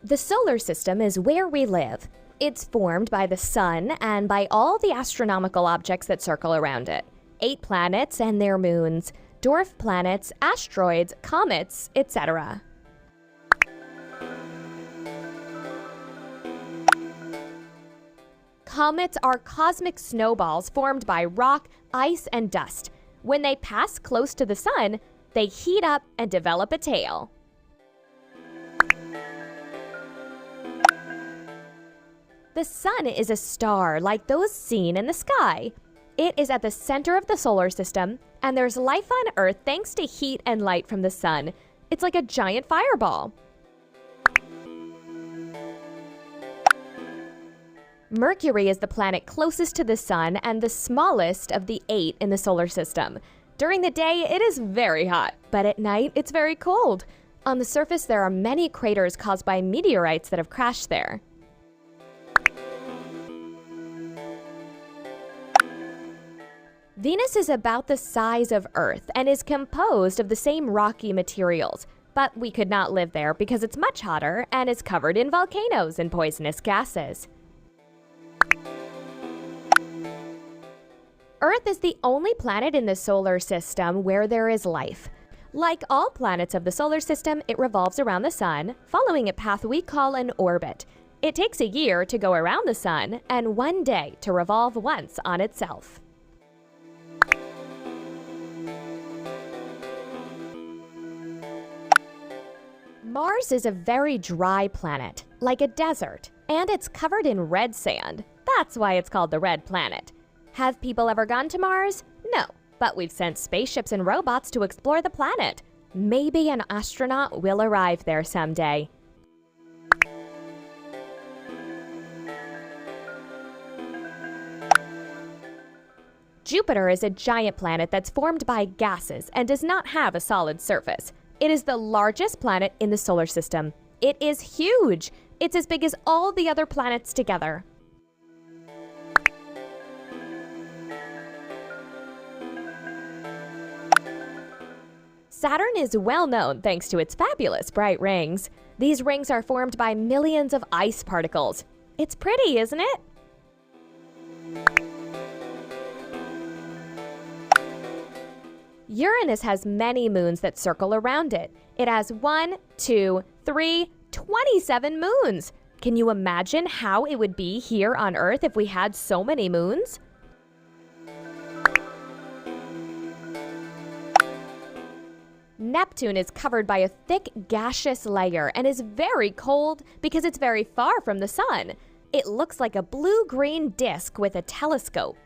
The solar system is where we live. It's formed by the sun and by all the astronomical objects that circle around it. 8 planets and their moons, dwarf planets, asteroids, comets, etc. Comets are cosmic snowballs formed by rock, ice, and dust. When they pass close to the sun, they heat up and develop a tail. The sun is a star like those seen in the sky. It is at the center of the solar system, and there's life on Earth thanks to heat and light from the sun. It's like a giant fireball. Mercury is the planet closest to the sun and the smallest of the 8 in the solar system. During the day, it is very hot, but at night, it's very cold. On the surface, there are many craters caused by meteorites that have crashed there. Venus is about the size of Earth and is composed of the same rocky materials, but we could not live there because it's much hotter and is covered in volcanoes and poisonous gases. Earth is the only planet in the solar system where there is life. Like all planets of the solar system, it revolves around the sun, following a path we call an orbit. It takes a year to go around the sun and 1 day to revolve once on itself. Mars is a very dry planet, like a desert, and it's covered in red sand. That's why it's called the Red Planet. Have people ever gone to Mars? No, but we've sent spaceships and robots to explore the planet. Maybe an astronaut will arrive there someday. Jupiter is a giant planet that's formed by gases and does not have a solid surface. It is the largest planet in the solar system. It is huge. It's as big as all the other planets together. Saturn is well known thanks to its fabulous bright rings. These rings are formed by millions of ice particles. It's pretty, isn't it? Uranus has many moons that circle around it. It has 1, 2, 3, 27 moons. Can you imagine how it would be here on Earth if we had so many moons? Neptune is covered by a thick gaseous layer and is very cold because it's very far from the sun. It looks like a blue-green disk with a telescope.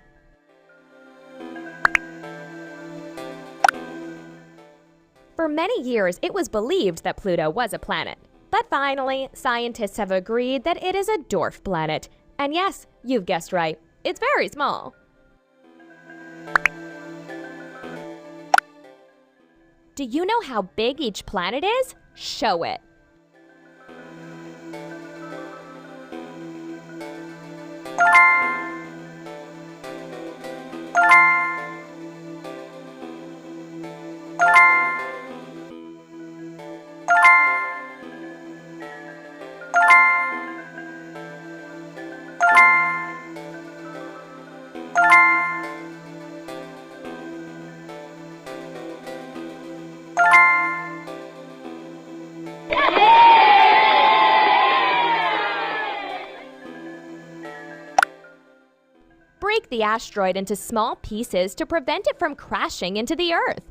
For many years, it was believed that Pluto was a planet. But finally, scientists have agreed that it is a dwarf planet. And yes, you've guessed right, it's very small. Do you know how big each planet is? Show it. Break the asteroid into small pieces to prevent it from crashing into the Earth.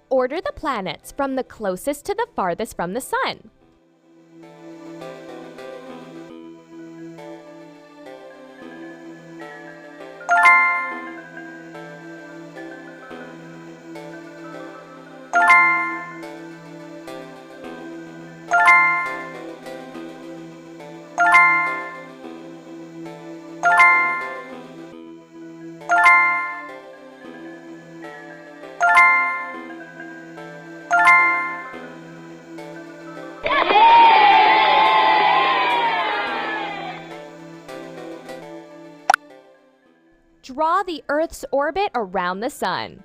Order the planets from the closest to the farthest from the sun. draw the Earth's orbit around the sun.